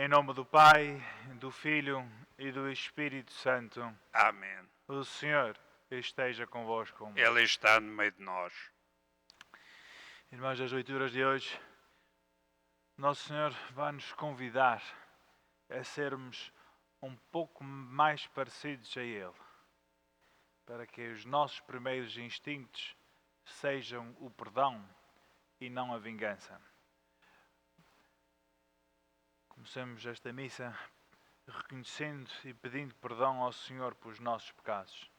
Em nome do Pai, do Filho e do Espírito Santo. Amém. O Senhor esteja convosco. Ele está no meio de nós. Irmãos, das leituras de hoje, Nosso Senhor vai nos convidar a sermos um pouco mais parecidos a Ele, para que os nossos primeiros instintos sejam o perdão e não a vingança. Comecemos esta missa reconhecendo e pedindo perdão ao Senhor pelos nossos pecados.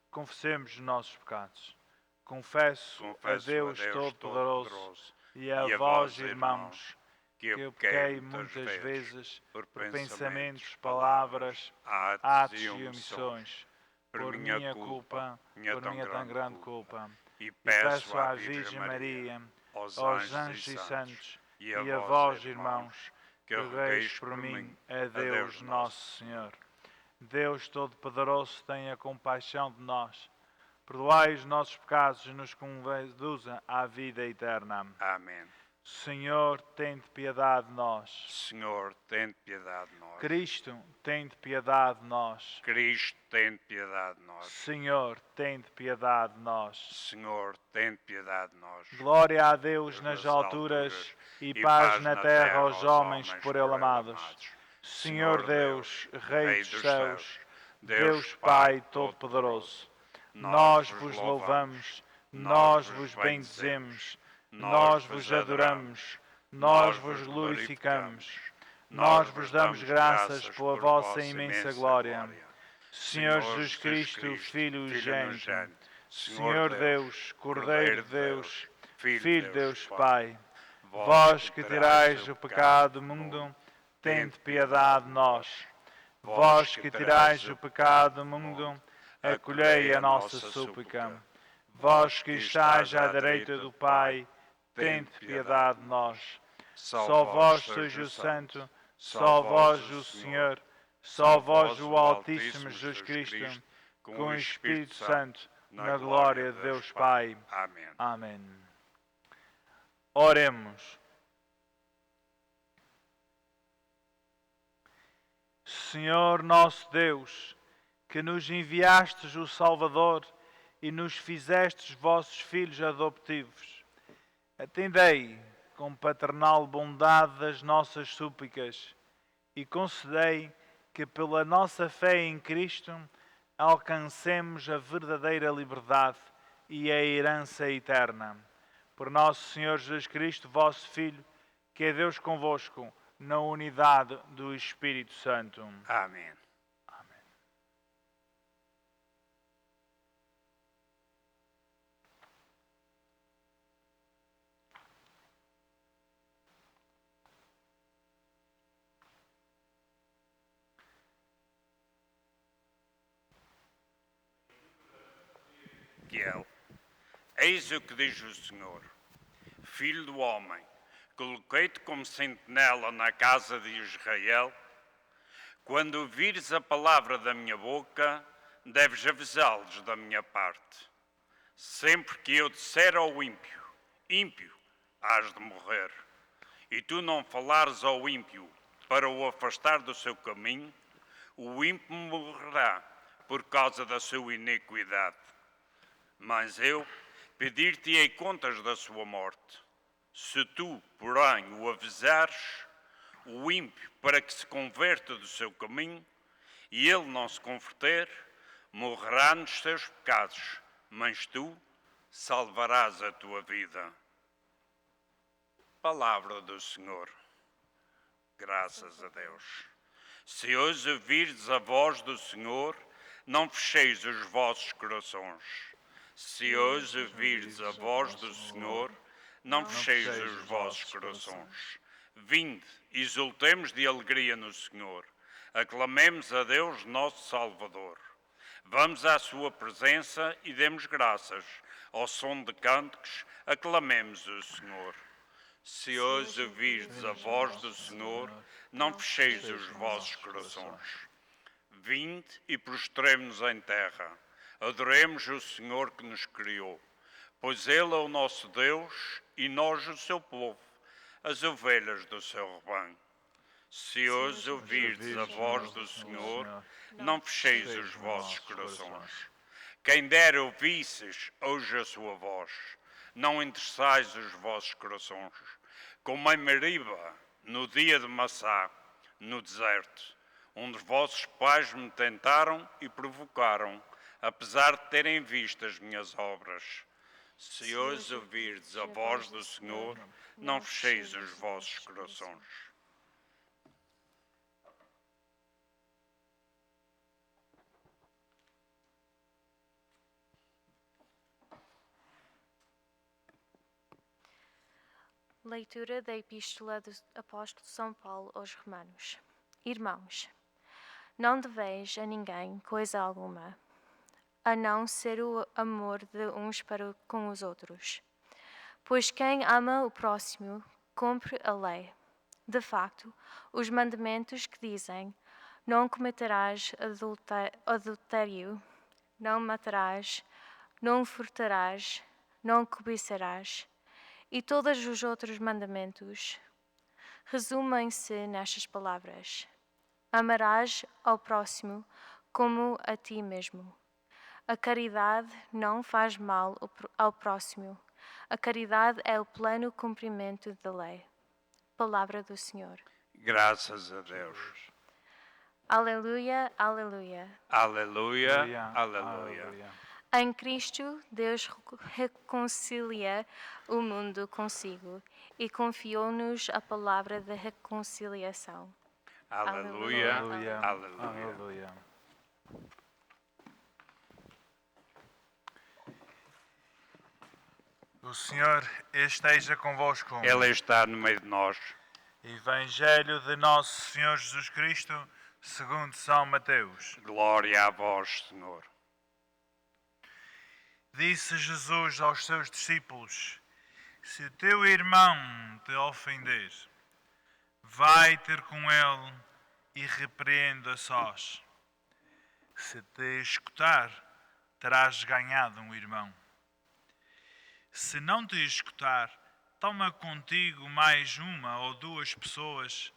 Confessemos os nossos pecados. Confesso a Deus Todo-Poderoso e a vós, irmãos, que eu pequei muitas vezes por pensamentos, palavras, atos e omissões, por minha culpa, por minha tão grande culpa. E peço à Virgem Maria, aos anjos e santos e a vós, irmãos, que rogueis por mim a Deus Nosso Senhor. Deus Todo-Poderoso, tenha compaixão de nós. Perdoai os nossos pecados e nos conduza à vida eterna. Amém. Senhor, tende piedade de nós. Senhor, tende piedade de nós. Cristo, tende piedade de nós. Cristo, tende piedade de nós. Senhor, tende piedade de nós. Senhor, tende piedade de nós. Glória a Deus nas alturas e paz na terra aos homens por Ele amados. Senhor Deus, Rei dos céus, Deus Pai Todo-Poderoso, nós vos louvamos, nós vos bendizemos, nós vos adoramos, nós vos glorificamos, nós vos damos graças pela vossa imensa glória. Senhor Jesus Cristo, Filho unigênito, Senhor Deus, Cordeiro de Deus, Filho de Deus Pai, vós que tirais o pecado do mundo, tende piedade de nós. Vós que tirais o pecado do mundo, acolhei a nossa súplica. Vós que estáis à direita do Pai, tende piedade de nós. Só vós sois o Santo, só vós o Senhor, só vós o Altíssimo Jesus Cristo, com o Espírito Santo, na glória de Deus Pai. Amém. Amém. Oremos. Senhor nosso Deus, que nos enviastes o Salvador e nos fizestes vossos filhos adotivos, atendei com paternal bondade as nossas súplicas e concedei que pela nossa fé em Cristo alcancemos a verdadeira liberdade e a herança eterna. Por nosso Senhor Jesus Cristo, vosso Filho, que é Deus convosco, na unidade do Espírito Santo. Amém. Amém. Eis o que diz o Senhor: Filho do homem, coloquei-te como sentinela na casa de Israel. Quando ouvires a palavra da minha boca, deves avisá-los da minha parte. Sempre que eu disser ao ímpio, ímpio, hás de morrer, e tu não falares ao ímpio para o afastar do seu caminho, o ímpio morrerá por causa da sua iniquidade. Mas eu pedir-te-ei contas da sua morte. Se tu, porém, o avisares, o ímpio, para que se converta do seu caminho, e ele não se converter, morrerá nos seus pecados, mas tu salvarás a tua vida. Palavra do Senhor. Graças a Deus. Se hoje ouvirdes a voz do Senhor, não fecheis os vossos corações. Se hoje ouvirdes a voz do Senhor, não fecheis os vossos corações. Vinde, exultemos de alegria no Senhor. Aclamemos a Deus, nosso Salvador. Vamos à sua presença e demos graças. Ao som de cânticos, aclamemos o Senhor. Se hoje ouvirdes a voz do Senhor, não fecheis os vossos corações. Vinde e prostremo-nos em terra. Adoremos o Senhor que nos criou, pois Ele é o nosso Deus e nós o seu povo, as ovelhas do seu rebanho. Se hoje ouvirdes a voz do Senhor, não fecheis os vossos corações. Quem dera ouvisses hoje a sua voz, não enterçais os vossos corações, como em Meriba, no dia de Massá, no deserto, onde vossos pais me tentaram e provocaram, apesar de terem visto as minhas obras. Se hoje ouvirdes a voz do Senhor, não fecheis os vossos corações. Leitura da Epístola do Apóstolo São Paulo aos Romanos. Irmãos, não deveis a ninguém coisa alguma, a não ser o amor de uns para com os outros. Pois quem ama o próximo, cumpre a lei. De facto, os mandamentos que dizem: não cometerás adultério, não matarás, não furtarás, não cobiçarás, e todos os outros mandamentos resumem-se nestas palavras: amarás ao próximo como a ti mesmo. A caridade não faz mal ao próximo. A caridade é o pleno cumprimento da lei. Palavra do Senhor. Graças a Deus. Aleluia, aleluia. Aleluia, aleluia. Em Cristo, Deus reconcilia o mundo consigo e confiou-nos a palavra da reconciliação. Aleluia, Aleluia. aleluia. O Senhor esteja convosco. Ele está no meio de nós. Evangelho de Nosso Senhor Jesus Cristo, segundo São Mateus. Glória a vós, Senhor. Disse Jesus aos seus discípulos: se o teu irmão te ofender, vai ter com ele e repreende a sós. Se te escutar, terás ganhado um irmão. Se não te escutar, toma contigo mais uma ou duas pessoas,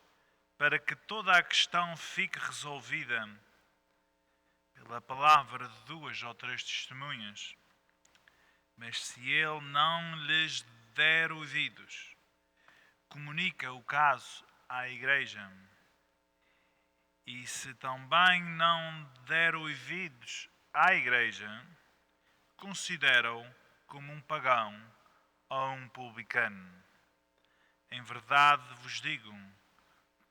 para que toda a questão fique resolvida pela palavra de duas ou três testemunhas. Mas se ele não lhes der ouvidos, comunica o caso à igreja. E se também não der ouvidos à igreja, considera-o como um pagão ou um publicano. Em verdade vos digo,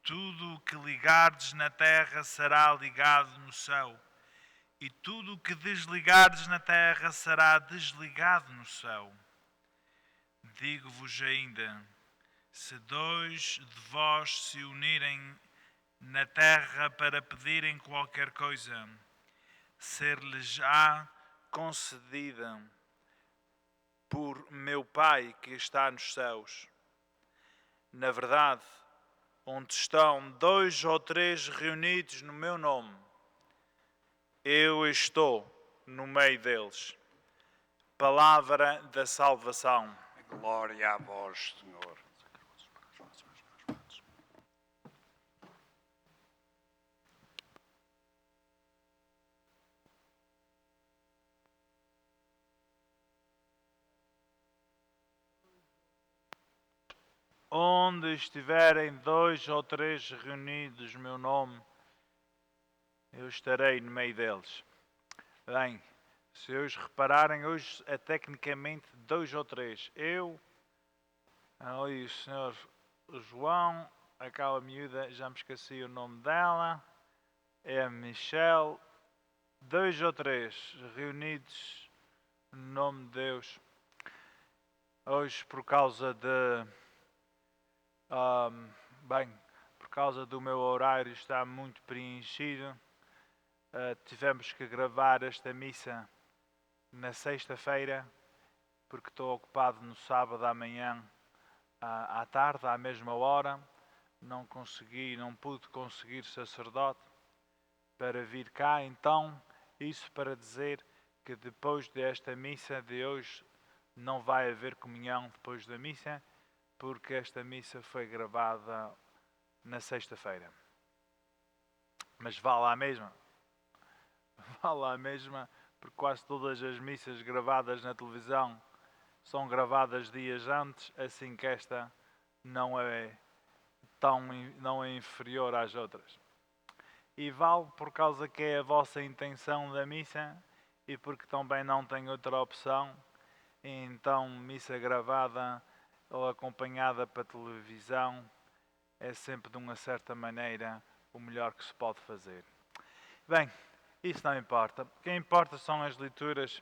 tudo o que ligardes na terra será ligado no céu, e tudo o que desligardes na terra será desligado no céu. Digo-vos ainda, se dois de vós se unirem na terra para pedirem qualquer coisa, ser-lhes-á concedida por meu Pai que está nos céus. Na verdade, onde estão dois ou três reunidos no meu nome, eu estou no meio deles. Palavra da salvação. Glória a vós, Senhor. Onde estiverem dois ou três reunidos no meu nome, eu estarei no meio deles. Bem, se hoje repararem, hoje é tecnicamente dois ou três. Eu, ali o senhor João, aquela miúda, já me esqueci o nome dela, é a Michelle, dois ou três reunidos no nome de Deus. Hoje, por causa de... por causa do meu horário está muito preenchido, tivemos que gravar esta missa na sexta-feira, porque estou ocupado no sábado amanhã à tarde, à mesma hora. Não pude conseguir sacerdote para vir cá, então isso para dizer que depois desta missa de hoje não vai haver comunhão depois da missa, porque esta missa foi gravada na sexta-feira. Mas vale à mesma. Vale à mesma, porque quase todas as missas gravadas na televisão são gravadas dias antes, assim que esta não é inferior às outras. E vale por causa que é a vossa intenção da missa e porque também não tem outra opção. E então, missa gravada ou acompanhada para televisão é sempre de uma certa maneira o melhor que se pode fazer. Bem, isso não importa. O que importa são as leituras.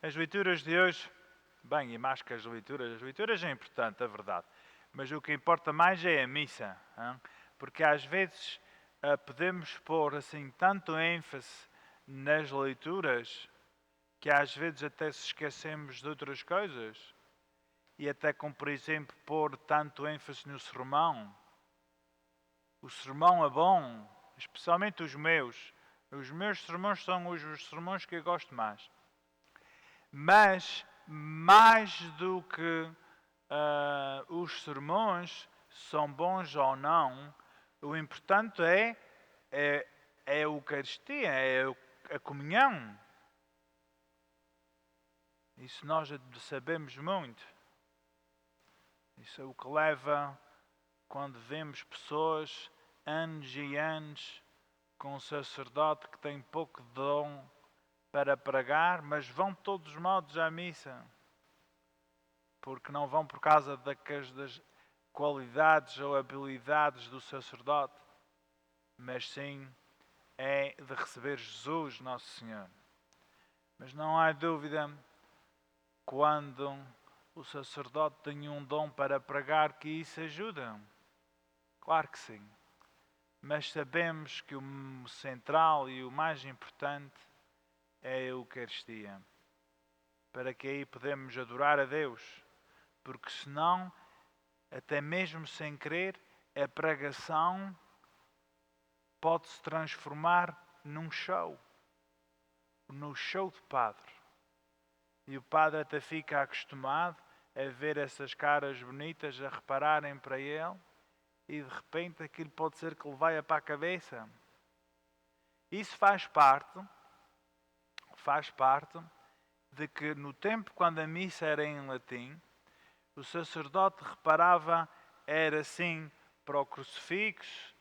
As leituras de hoje, bem, e mais que as leituras é importante, é verdade. Mas o que importa mais é a missa. Hein? Porque às vezes podemos pôr assim tanto ênfase nas leituras que às vezes até se esquecemos de outras coisas. E até como, por exemplo, pôr tanto ênfase no sermão. O sermão é bom, especialmente os meus. Os meus sermões são os sermões que eu gosto mais. Mas, mais do que os sermões são bons ou não, o importante é a Eucaristia, é a comunhão. Isso nós sabemos muito. Isso é o que leva, quando vemos pessoas, anos e anos, com um sacerdote que tem pouco dom para pregar, mas vão de todos os modos à missa. Porque não vão por causa das qualidades ou habilidades do sacerdote, mas sim é de receber Jesus, Nosso Senhor. Mas não há dúvida, quando o sacerdote tem um dom para pregar, que isso ajuda. Claro que sim. Mas sabemos que o central e o mais importante é a Eucaristia. Para que aí podemos adorar a Deus. Porque senão, até mesmo sem querer, a pregação pode se transformar num show. No show de padre. E o padre até fica acostumado a ver essas caras bonitas a repararem para ele. E de repente aquilo pode ser que lhe vai para a cabeça. Isso faz parte de que no tempo quando a missa era em latim, o sacerdote reparava, era assim para o crucifixo,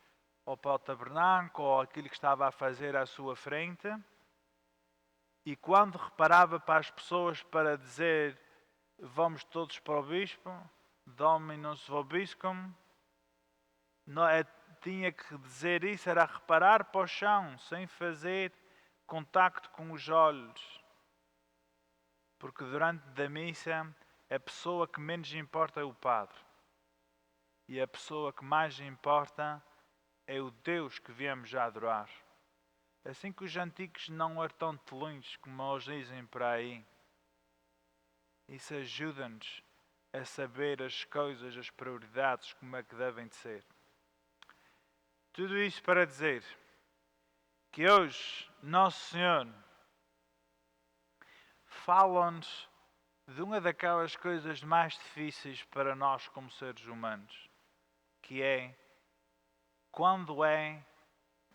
ou para o tabernáculo, ou aquilo que estava a fazer à sua frente, e quando reparava para as pessoas para dizer, vamos todos para o bispo, Dominus vobiscum, tinha que dizer isso, era reparar para o chão, sem fazer contacto com os olhos. Porque durante a missa, a pessoa que menos importa é o padre. E a pessoa que mais importa é o Deus que viemos a adorar. Assim que os antigos não eram tão telões como eles dizem por aí. Isso ajuda-nos a saber as coisas, as prioridades, como é que devem de ser. Tudo isso para dizer que hoje Nosso Senhor fala-nos de uma daquelas coisas mais difíceis para nós como seres humanos, que é quando é,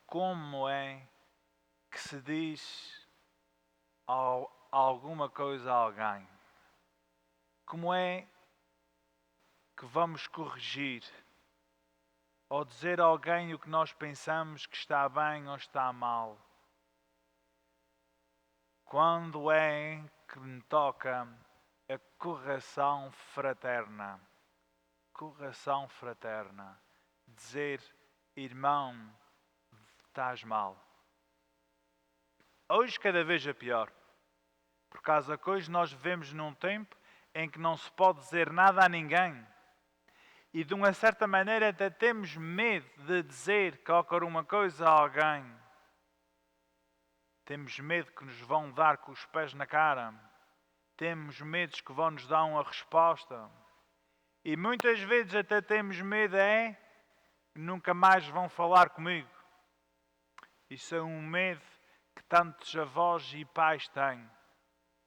como é que se diz alguma coisa a alguém. Como é que vamos corrigir ou dizer a alguém o que nós pensamos que está bem ou está mal. Quando é que me toca a correção fraterna? Correção fraterna. Dizer, irmão, estás mal. Hoje cada vez é pior. Por causa que hoje nós vivemos num tempo em que não se pode dizer nada a ninguém. E de uma certa maneira até temos medo de dizer qualquer uma coisa a alguém. Temos medo que nos vão dar com os pés na cara. Temos medo que vão nos dar uma resposta. E muitas vezes até temos medo nunca mais vão falar comigo. Isso é um medo que tantos avós e pais têm.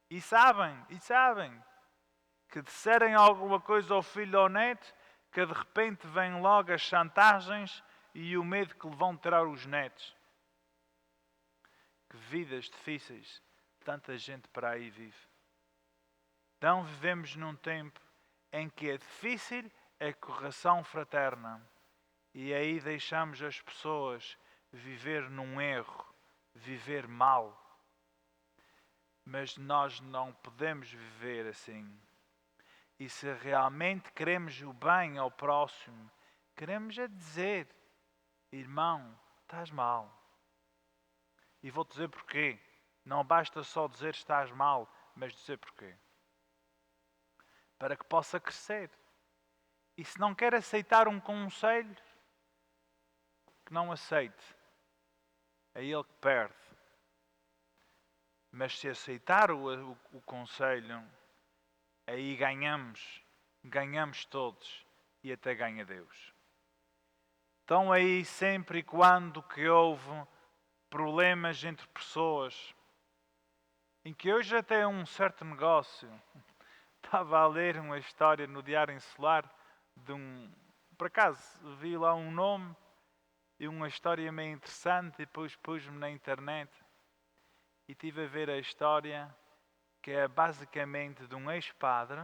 E sabem que disserem alguma coisa ao filho ou ao neto, que de repente vêm logo as chantagens e o medo que lhe vão tirar os netos. Que vidas difíceis tanta gente para aí vive. Então vivemos num tempo em que é difícil a correção fraterna. E aí deixamos as pessoas viver num erro, viver mal. Mas nós não podemos viver assim. E se realmente queremos o bem ao próximo, queremos é dizer: irmão, estás mal. E vou-te dizer porquê. Não basta só dizer estás mal, mas dizer porquê. Para que possa crescer. E se não quer aceitar um conselho, que não aceite. É ele que perde. Mas se aceitar o conselho, aí ganhamos todos e até ganha Deus. Então aí sempre e quando que houve problemas entre pessoas, em que hoje até é um certo negócio. Estava a ler uma história no Diário Insular de por acaso vi lá um nome e uma história meio interessante e depois pus-me na internet e estive a ver a história que é basicamente de um ex-padre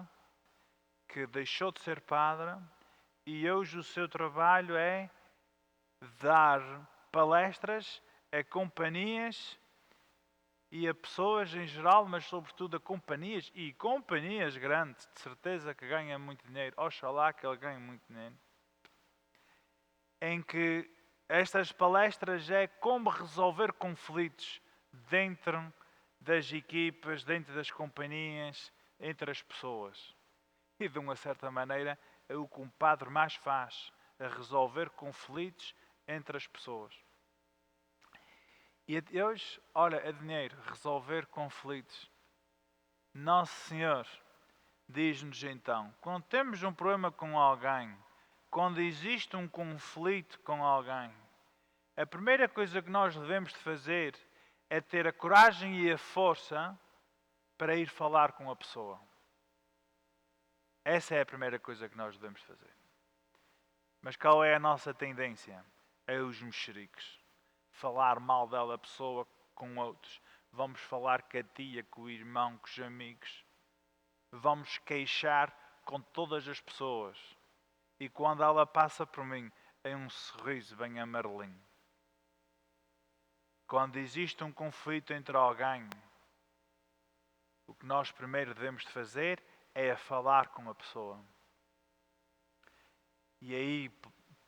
que deixou de ser padre e hoje o seu trabalho é dar palestras a companhias e a pessoas em geral, mas sobretudo a companhias e companhias grandes, de certeza que ganham muito dinheiro, oxalá que ele ganhe muito dinheiro, em que estas palestras é como resolver conflitos dentro das equipas, dentro das companhias, entre as pessoas. E de uma certa maneira é o que um padre mais faz, a resolver conflitos entre as pessoas. E hoje, olha, é dinheiro, resolver conflitos. Nosso Senhor diz-nos então, quando temos um problema com alguém, quando existe um conflito com alguém, a primeira coisa que nós devemos de fazer é ter a coragem e a força para ir falar com a pessoa. Essa é a primeira coisa que nós devemos fazer. Mas qual é a nossa tendência? É os mexericos. Falar mal dela pessoa com outros. Vamos falar com a tia, com o irmão, com os amigos. Vamos queixar com todas as pessoas. E quando ela passa por mim, é um sorriso bem amarelinho. Quando existe um conflito entre alguém, o que nós primeiro devemos de fazer é falar com a pessoa. E aí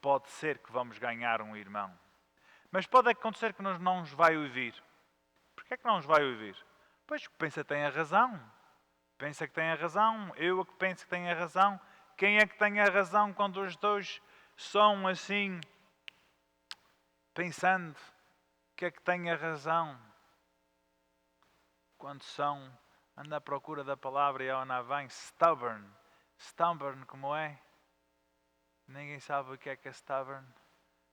pode ser que vamos ganhar um irmão. Mas pode acontecer que não nos vai ouvir. Porquê é que não nos vai ouvir? Pois pensa que tem a razão. Pensa que tem a razão. Eu é que penso que tem a razão. Quem é que tem a razão quando os dois são assim, pensando que é que tem a razão? Quando são, anda à procura da palavra e ela não vem, stubborn. Stubborn como é? Ninguém sabe o que é stubborn.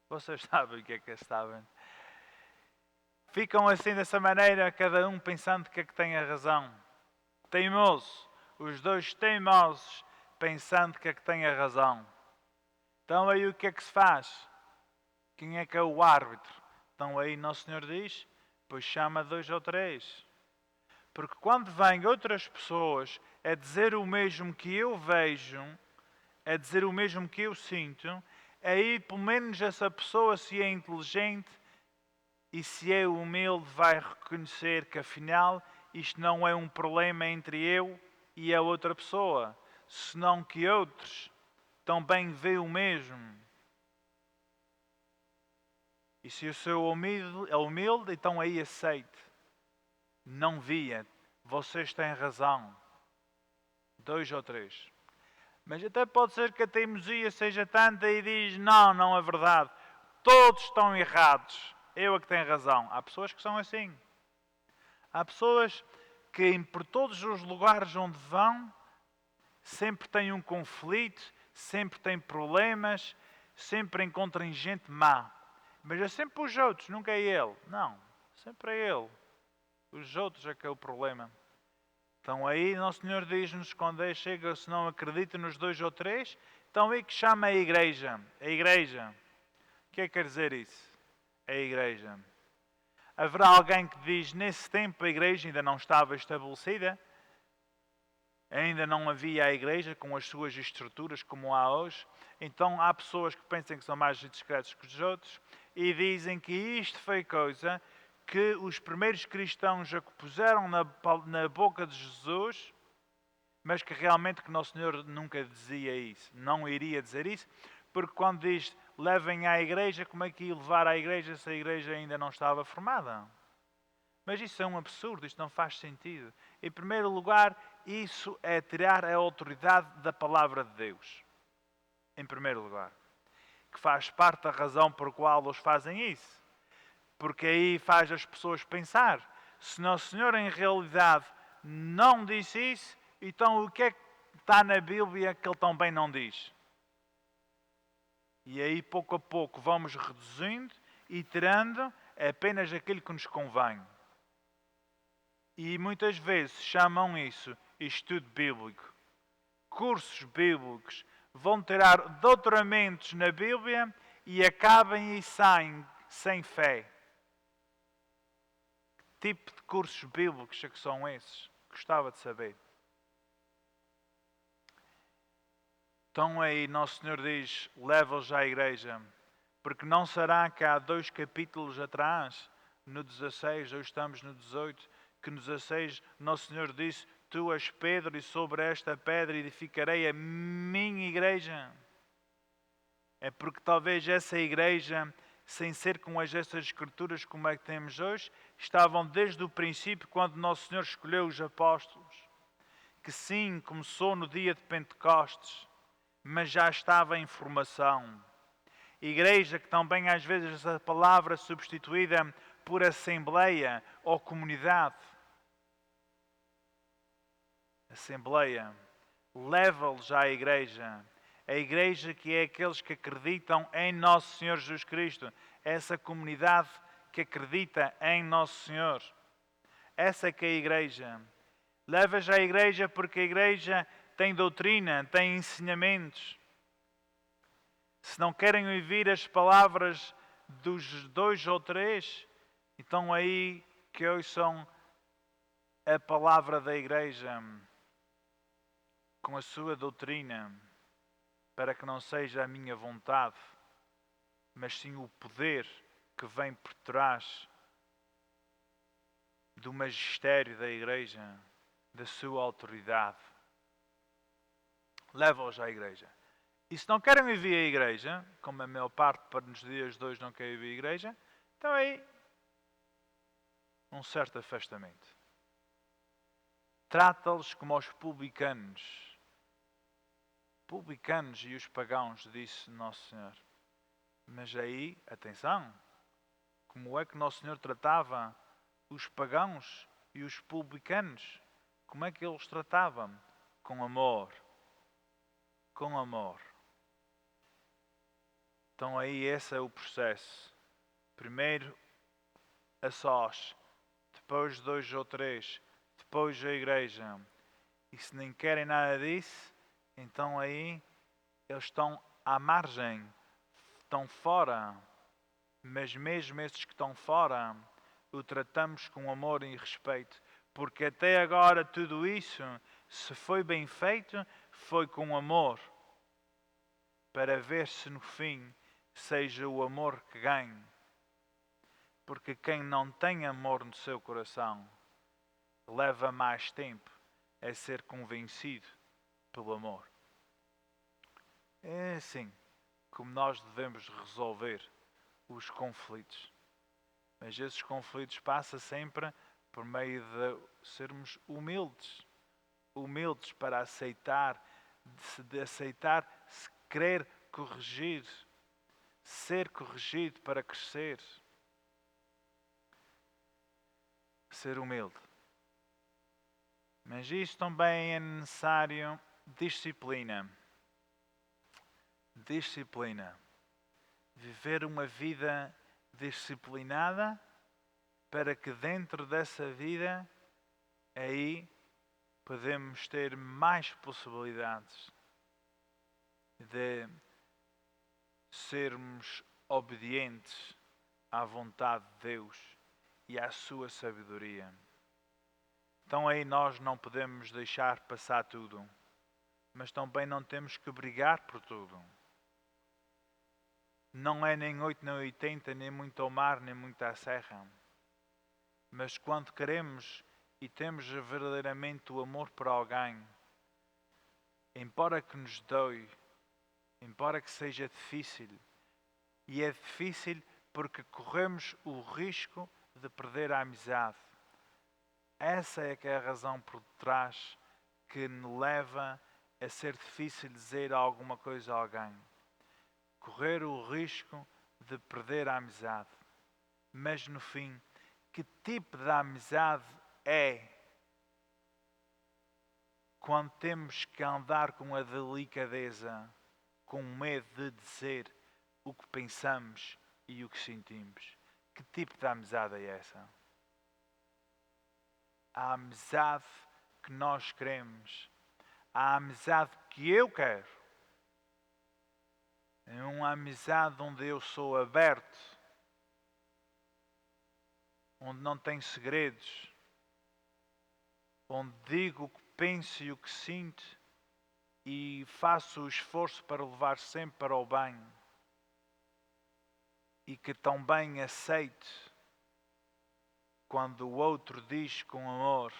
Vocês sabem o que é stubborn. Ficam assim dessa maneira, cada um pensando que é que tem a razão. Teimoso. Os dois teimosos pensando que é que tem a razão. Então aí o que é que se faz? Quem é que é o árbitro? Então aí Nosso Senhor diz, pois chama 2 ou 3. Porque quando vêm outras pessoas a dizer o mesmo que eu vejo, a dizer o mesmo que eu sinto, aí pelo menos essa pessoa, se é inteligente e se é humilde, vai reconhecer que afinal isto não é um problema entre eu e a outra pessoa, senão que outros também veem o mesmo. E se eu sou humilde, então aí aceite. Não via, vocês têm razão. 2 ou 3. Mas até pode ser que a teimosia seja tanta e diz, não é verdade. Todos estão errados. Eu é que tenho razão. Há pessoas que são assim. Há pessoas que por todos os lugares onde vão, sempre têm um conflito, sempre têm problemas, sempre encontram gente má. Mas é sempre os outros, nunca é ele. Não, sempre é ele. Os outros é que é o problema. Então aí Nosso Senhor diz-nos, quando chega, se não acredita nos 2 ou 3, Então, e que chama a igreja? A igreja. O que é que quer dizer isso? A igreja. Haverá alguém que diz, nesse tempo a igreja ainda não estava estabelecida, ainda não havia a igreja com as suas estruturas como há hoje. Então há pessoas que pensam que são mais discretos que os outros e dizem que isto foi coisa que os primeiros cristãos já puseram na boca de Jesus, mas que realmente que Nosso Senhor nunca dizia isso, não iria dizer isso, porque quando diz levem à igreja, como é que ia levar à igreja se a igreja ainda não estava formada? Mas isso é um absurdo, isto não faz sentido. Em primeiro lugar, isso é tirar a autoridade da palavra de Deus. Em primeiro lugar. Que faz parte da razão por qual eles fazem isso. Porque aí faz as pessoas pensar. Se Nosso Senhor em realidade não disse isso, então o que é que está na Bíblia que Ele também não diz? E aí pouco a pouco vamos reduzindo e tirando apenas aquilo que nos convém. E muitas vezes chamam isso estudo bíblico. Cursos bíblicos vão tirar doutoramentos na Bíblia e acabam e saem sem fé. Que tipo de cursos bíblicos é que são esses? Gostava de saber. Então aí Nosso Senhor diz, leva-os à igreja, porque não será que há 2 capítulos atrás, no 16, hoje estamos no 18, que no 16 Nosso Senhor disse, tu és Pedro e sobre esta pedra edificarei a minha igreja. É porque talvez essa igreja, sem ser com estas escrituras como é que temos hoje, estavam desde o princípio quando Nosso Senhor escolheu os apóstolos. Que sim, começou no dia de Pentecostes, mas já estava em formação. Igreja, que também às vezes essa palavra é substituída por assembleia ou comunidade. Assembleia. Leva-los à igreja. A igreja que é aqueles que acreditam em Nosso Senhor Jesus Cristo. Essa comunidade que acredita em Nosso Senhor. Essa que é a igreja. Leva-os à igreja porque a igreja tem doutrina, tem ensinamentos. Se não querem ouvir as palavras dos 2 ou 3, então aí que ouçam a palavra da igreja com a sua doutrina, para que não seja a minha vontade, mas sim o poder que vem por trás do magistério da igreja, da sua autoridade. Leva-os à igreja. E se não querem ouvir a igreja, como a maior parte nos dias de hoje não quer ouvir a igreja, então aí um certo afastamento. Trata-los como aos publicanos. Publicanos e os pagãos, disse Nosso Senhor. Mas aí, atenção, como é que Nosso Senhor tratava os pagãos e os publicanos? Como é que eles tratavam? Com amor. Com amor. Então aí esse é o processo. Primeiro a sós, depois 2 ou 3, depois a igreja. E se nem querem nada disso, então aí eles estão à margem, estão fora. Mas mesmo esses que estão fora, o tratamos com amor e respeito. Porque até agora tudo isso, se foi bem feito, foi com amor. Para ver se no fim seja o amor que ganhe. Porque quem não tem amor no seu coração, leva mais tempo a ser convencido pelo amor. É assim como nós devemos resolver os conflitos. Mas esses conflitos passam sempre por meio de sermos humildes. Humildes para aceitar, de aceitar, se querer corrigir. Ser corrigido para crescer. Ser humilde. Mas isto também é necessário disciplina. Disciplina. Viver uma vida disciplinada para que dentro dessa vida aí podemos ter mais possibilidades de sermos obedientes à vontade de Deus e à sua sabedoria. Então aí nós não podemos deixar passar tudo, mas também não temos que brigar por tudo. Não é nem 8 nem 80, nem muito ao mar, nem muito à serra. Mas quando queremos e temos verdadeiramente o amor por alguém, embora que nos doe, embora que seja difícil, e é difícil porque corremos o risco de perder a amizade. Essa é que é a razão por trás que me leva a ser difícil dizer alguma coisa a alguém. Correr o risco de perder a amizade. Mas no fim, que tipo de amizade é quando temos que andar com a delicadeza, com medo de dizer o que pensamos e o que sentimos? Que tipo de amizade é essa? A amizade que nós queremos, a amizade que eu quero, é uma amizade onde eu sou aberto, onde não tenho segredos, onde digo o que penso e o que sinto e faço o esforço para levar sempre para o bem, e que também aceito quando o outro diz com amor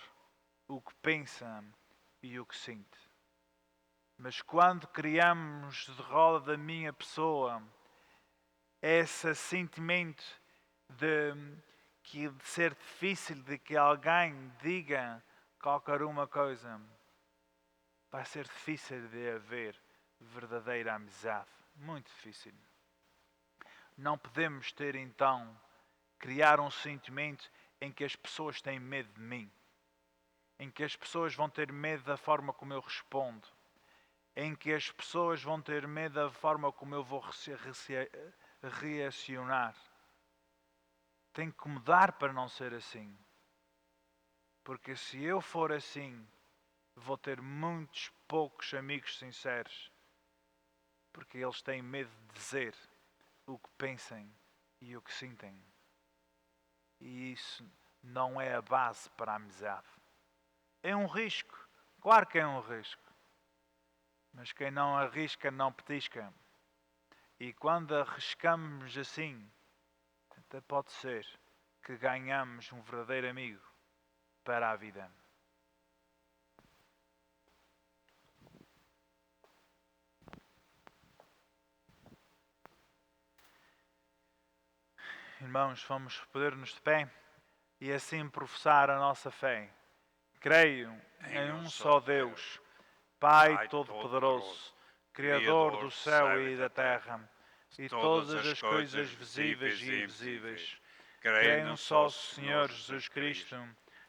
o que pensa e o que sente. Mas quando criamos de roda da minha pessoa esse sentimento de ser difícil de que alguém diga qualquer uma coisa, vai ser difícil de haver verdadeira amizade. Muito difícil. Não podemos ter então, criar um sentimento em que as pessoas têm medo de mim, em que as pessoas vão ter medo da forma como eu respondo, em que as pessoas vão ter medo da forma como eu vou reacionar. Tenho que mudar para não ser assim. Porque se eu for assim, vou ter muitos poucos amigos sinceros. Porque eles têm medo de dizer o que pensem e o que sentem. E isso não é a base para a amizade. É um risco. Claro que é um risco. Mas quem não arrisca, não petisca. E quando arriscamos assim, até pode ser que ganhamos um verdadeiro amigo para a vida. Irmãos, vamos poder-nos de pé e assim professar a nossa fé. Creio em um só Deus, Pai Todo-Poderoso, Criador do céu e da terra, e todas as coisas visíveis e invisíveis. Creio num só Senhor Jesus Cristo,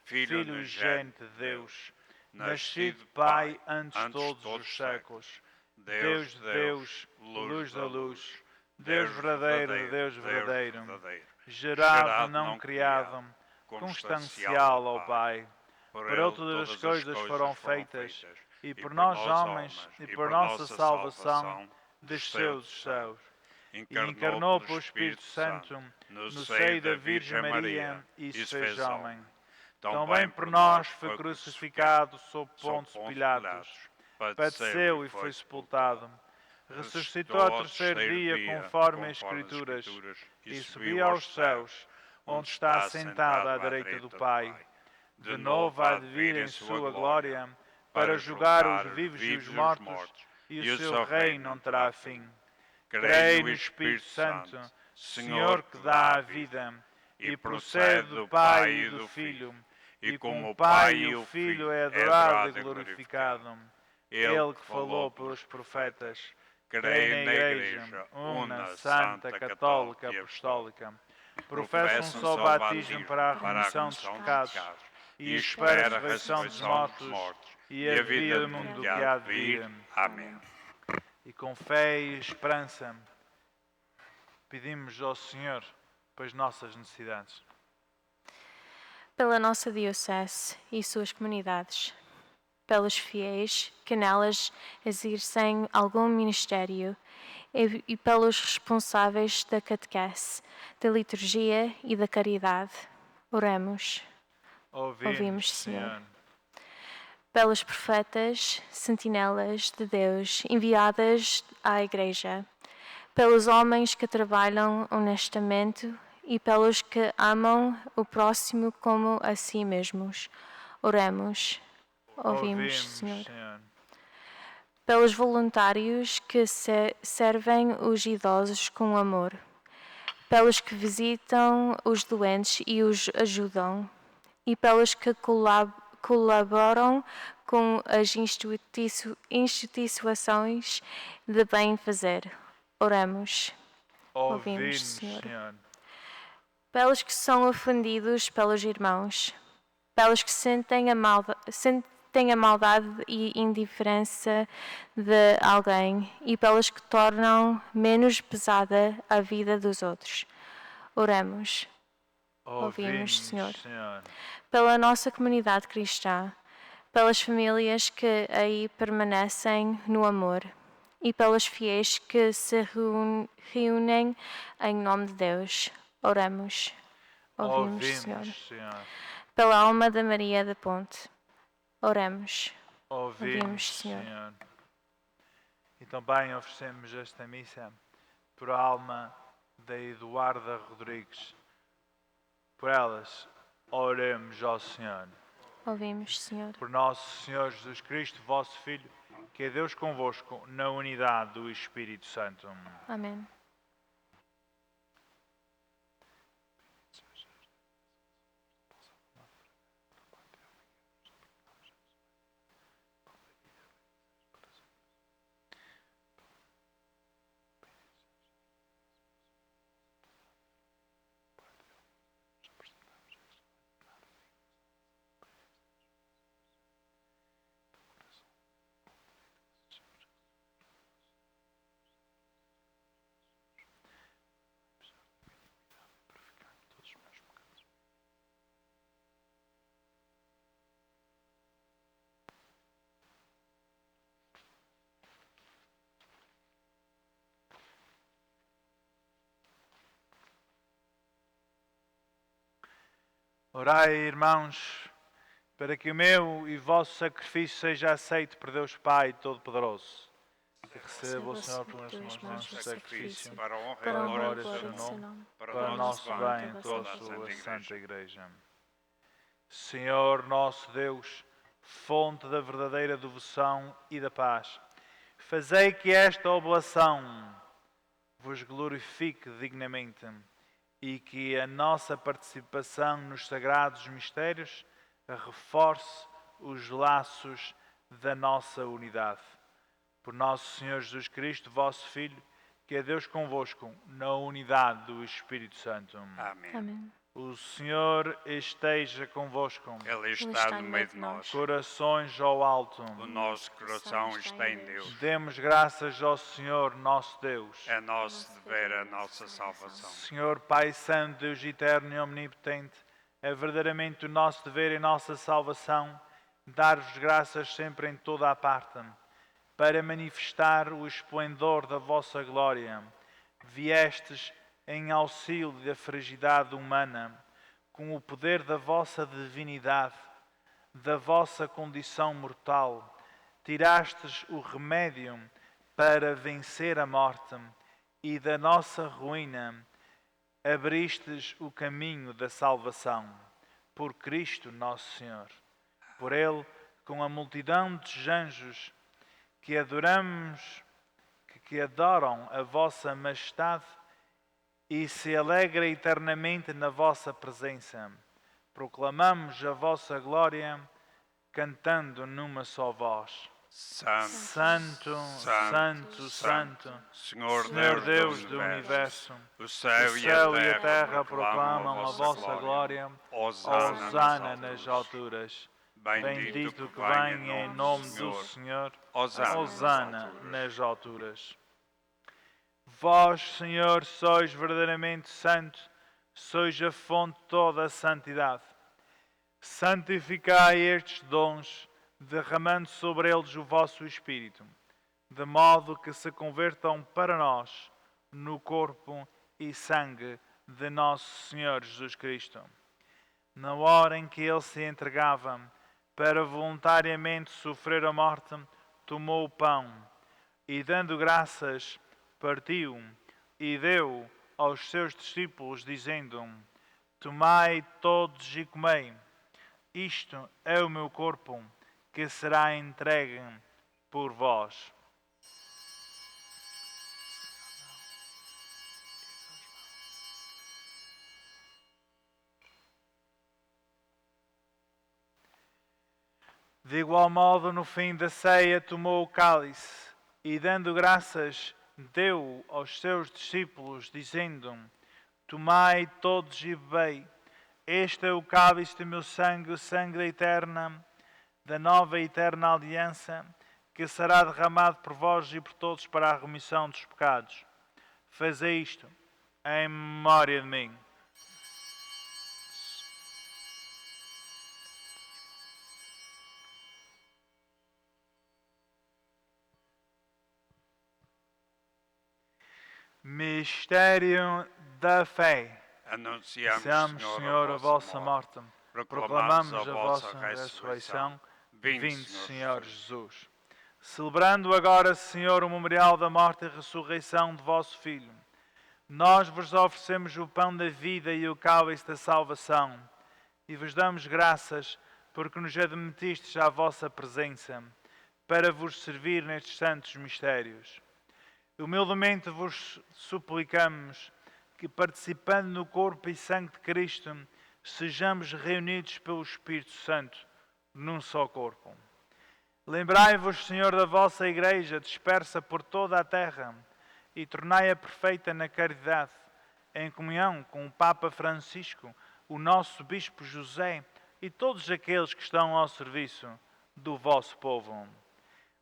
Filho unigênito de Deus, nascido de Pai antes de todos os séculos, Deus de Deus, luz da luz, Deus verdadeiro de Deus verdadeiro, gerado, não criado, constancial ao Pai. Por Ele todas as coisas foram feitas, e por nós homens, e por nossa salvação, desceu dos céus. E encarnou pelo Espírito Santo no seio da Virgem Maria e se fez homem. Também por nós foi crucificado sob Pontos Pilatos, padeceu e foi sepultado. Ressuscitou ao terceiro dia conforme as Escrituras e subiu aos céus, onde está assentado à direita do Pai. De novo há de vir em sua glória para julgar os vivos e os mortos, e o seu reino não terá fim. Creio no Espírito Santo, Senhor que dá a vida, e procede do Pai e do Filho, e como o Pai e o Filho é adorado e glorificado. Ele que falou pelos profetas. Creio na Igreja, una, santa, católica, apostólica. Professo um só batismo para a remissão dos pecados, e espero a ressurreição dos mortos e a vida do mundo que há de vir. Amém. E com fé e esperança pedimos ao Senhor pelas nossas necessidades. Pela nossa Diocese e suas comunidades. pelos fiéis que nelas exercem algum ministério e pelos responsáveis da catequese, da liturgia e da caridade. Oremos. Ouvimos, Senhor. Pelos profetas, sentinelas de Deus, enviadas à Igreja, pelos homens que trabalham honestamente e pelos que amam o próximo como a si mesmos. Oremos. Ouvimos, Senhor. Pelos voluntários que servem os idosos com amor, pelos que visitam os doentes e os ajudam, e pelos que colaboram com as instituições de bem-fazer. Oremos. Ouvimos, Senhor. Pelos que são ofendidos pelos irmãos, pelos que sentem a maldade e indiferença de alguém e pelos que tornam menos pesada a vida dos outros. Oremos. Ouvimos, Senhor. Pela nossa comunidade cristã, pelas famílias que aí permanecem no amor e pelos fiéis que se reúnem em nome de Deus. Oremos. Ouvimos, Senhor. Pela alma da Maria da Ponte. Oremos. Ouvimos, Senhor. E também oferecemos esta missa por alma da Eduarda Rodrigues. Por elas, oremos ao Senhor. Ouvimos, Senhor. Por nosso Senhor Jesus Cristo, vosso Filho, que é Deus convosco, na unidade do Espírito Santo. Amém. Orai, irmãos, para que o meu e vosso sacrifício seja aceito por Deus Pai Todo-Poderoso. Que receba o Senhor por nas mãos o sacrifício, para a honra e para a glória glória do do seu seu nome, nome. para o nosso bem, e toda a Santa sua Igreja. Santa Igreja. Senhor nosso Deus, fonte da verdadeira devoção e da paz, fazei que esta oblação vos glorifique dignamente e que a nossa participação nos sagrados mistérios reforce os laços da nossa unidade. Por nosso Senhor Jesus Cristo, vosso Filho, que é Deus convosco, na unidade do Espírito Santo. Amém. Amém. O Senhor esteja convosco. Ele está no meio de nós. Corações ao alto. O nosso coração está em Deus. Demos graças ao Senhor, nosso Deus. É nosso dever a nossa salvação. Senhor Pai Santo, Deus eterno e omnipotente, é verdadeiramente o nosso dever e nossa salvação dar-vos graças sempre em toda a parte, para manifestar o esplendor da vossa glória. Viestes em auxílio da fragilidade humana, com o poder da vossa divinidade, da vossa condição mortal, tirastes o remédio para vencer a morte e da nossa ruína abristes o caminho da salvação. Por Cristo nosso Senhor. Por Ele, com a multidão dos anjos que adoramos, que adoram a vossa majestade e se alegra eternamente na vossa presença, proclamamos a vossa glória, cantando numa só voz. Santo, Santo, Santo, Senhor Deus do Universo, o o céu e a terra proclamam a vossa glória. Hosana nas alturas. Bendito que vem em nome do Senhor. Hosana nas alturas. Vós, Senhor, sois verdadeiramente santo, sois a fonte de toda a santidade. Santificai estes dons derramando sobre eles o vosso Espírito, de modo que se convertam para nós no corpo e sangue de nosso Senhor Jesus Cristo. Na hora em que ele se entregava para voluntariamente sofrer a morte, tomou o pão e, dando graças, partiu e deu aos seus discípulos, dizendo: Tomai todos e comei. Isto é o meu corpo, que será entregue por vós. De igual modo, no fim da ceia, tomou o cálice e, dando graças, deu aos seus discípulos, dizendo: Tomai todos e bebei. Este é o cálice do meu sangue, o sangue da nova e eterna aliança, que será derramado por vós e por todos para a remissão dos pecados. Fazei isto em memória de mim. Mistério da fé. Anunciamos, Senhor, a vossa morte. Proclamamos a vossa ressurreição. Vinde, Senhor Jesus. Celebrando agora, Senhor, o memorial da morte e ressurreição de vosso Filho, nós vos oferecemos o pão da vida e o cálice da salvação, e vos damos graças porque nos admitistes à vossa presença, para vos servir nestes santos mistérios. Humildemente vos suplicamos que, participando no corpo e sangue de Cristo, sejamos reunidos pelo Espírito Santo num só corpo. Lembrai-vos, Senhor, da vossa Igreja dispersa por toda a terra e tornai-a perfeita na caridade, em comunhão com o Papa Francisco, o nosso Bispo José e todos aqueles que estão ao serviço do vosso povo.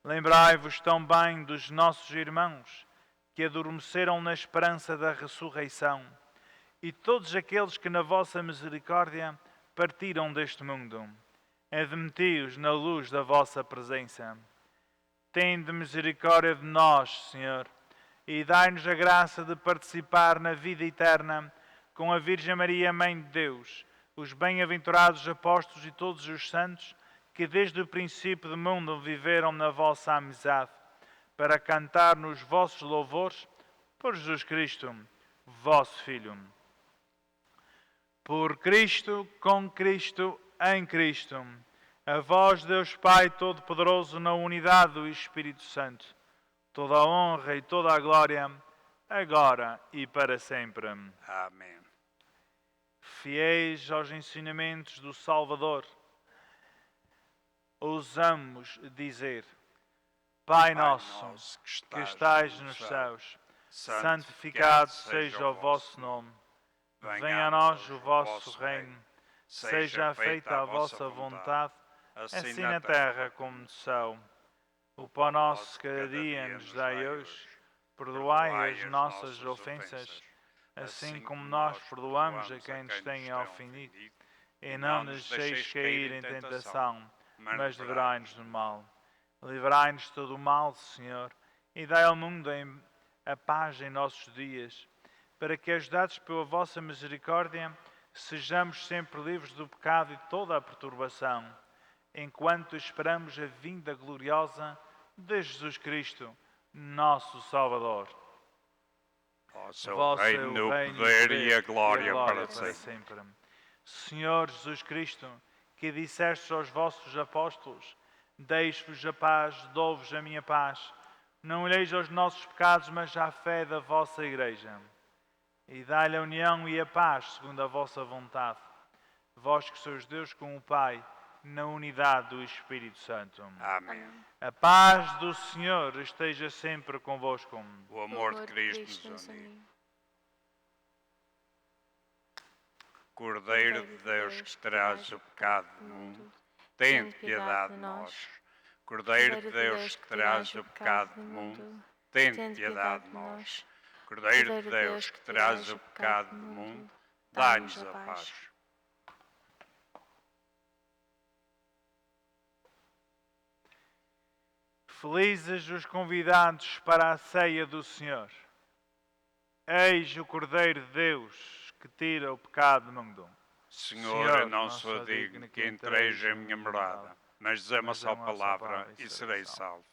Lembrai-vos também dos nossos irmãos que adormeceram na esperança da ressurreição e todos aqueles que na vossa misericórdia partiram deste mundo. Admiti-os na luz da vossa presença. Tende misericórdia de nós, Senhor, e dai-nos a graça de participar na vida eterna com a Virgem Maria, Mãe de Deus, os bem-aventurados apóstolos e todos os santos que desde o princípio do mundo viveram na vossa amizade, para cantar nos vossos louvores por Jesus Cristo, vosso Filho. Por Cristo, com Cristo, em Cristo, a vós, Deus Pai Todo-Poderoso, na unidade do Espírito Santo, toda a honra e toda a glória, agora e para sempre. Amém. Fiéis aos ensinamentos do Salvador, ousamos dizer: Pai nosso, que estais nos céus, santificado seja o vosso nome. Venha a nós o vosso reino. Seja feita a vossa vontade, assim na terra como no céu. O pão nosso cada dia nos dai hoje. Perdoai as nossas ofensas, assim como nós perdoamos a quem nos tem ofendido. E não nos deixeis cair em tentação, mas livrai-nos do mal. Livrai-nos de todo o mal, Senhor, e dai ao mundo a paz em nossos dias, para que, ajudados pela vossa misericórdia, sejamos sempre livres do pecado e de toda a perturbação, enquanto esperamos a vinda gloriosa de Jesus Cristo, nosso Salvador. Vosso é o reino, o poder e a glória para sempre. Senhor Jesus Cristo, que dissestes aos vossos apóstolos: Deixo-vos a paz, dou-vos a minha paz. Não olheis aos nossos pecados, mas à fé da vossa Igreja. E dai-lhe a união e a paz, segundo a vossa vontade. Vós que sois Deus com o Pai, na unidade do Espírito Santo. Amém. A paz do Senhor esteja sempre convosco. O amor de Cristo nos une. Cordeiro de Deus, que traz o pecado do mundo, tende piedade de nós. Cordeiro de Deus, que traz o pecado do mundo, tende piedade de nós. Cordeiro de Deus, que traz o pecado do mundo, dai-nos a paz. Felizes os convidados para a ceia do Senhor. Eis o Cordeiro de Deus que tira o pecado do mundo. Senhor, eu não sou digno que entreis em minha morada, mas dize uma só palavra e serei salvo.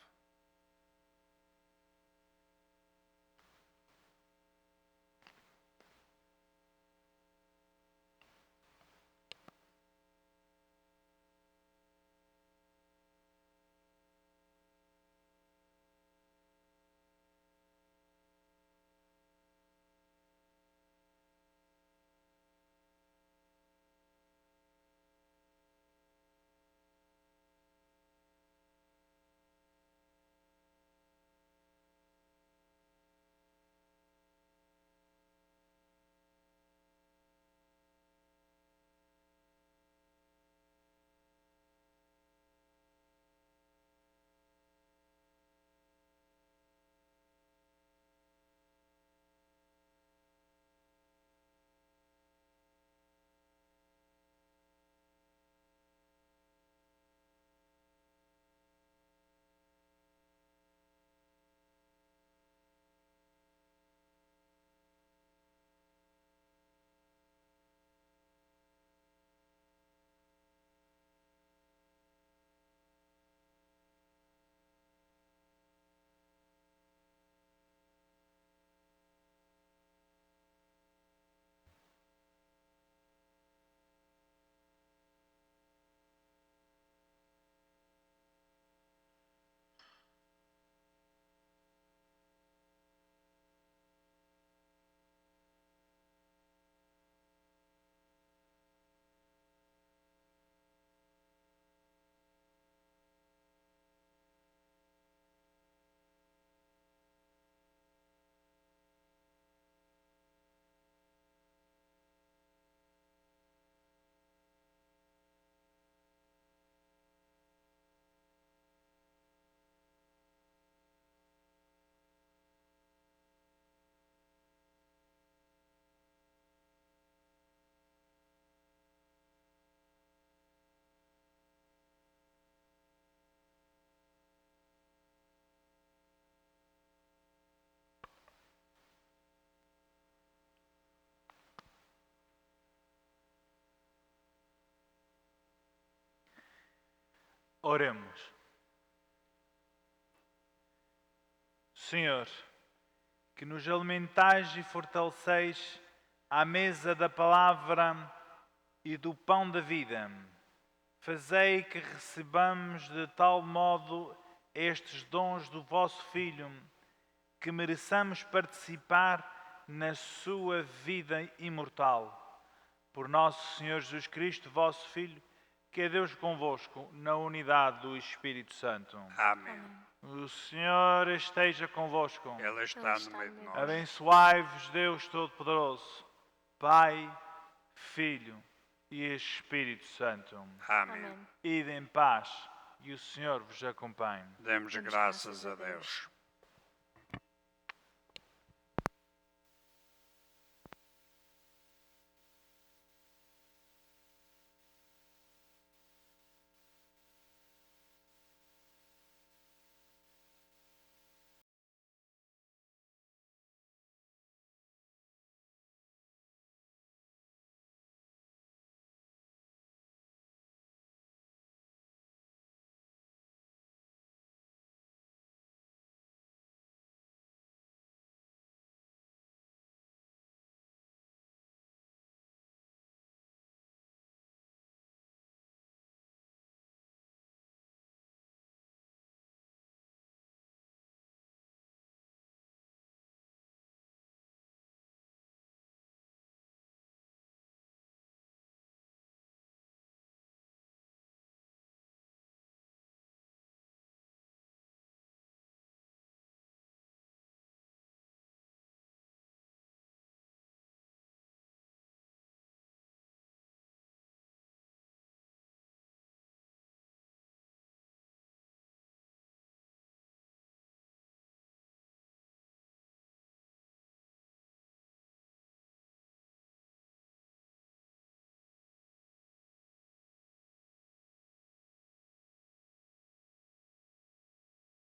Oremos. Senhor, que nos alimentais e fortaleceis à mesa da palavra e do pão da vida, fazei que recebamos de tal modo estes dons do vosso Filho, que mereçamos participar na sua vida imortal. Por nosso Senhor Jesus Cristo, vosso Filho, que é Deus convosco, na unidade do Espírito Santo. Amém. O Senhor esteja convosco. Ele está no meio de nós. Abençoai-vos, Deus Todo-Poderoso, Pai, Filho e Espírito Santo. Amém. Ide em paz e o Senhor vos acompanhe. Demos graças a Deus.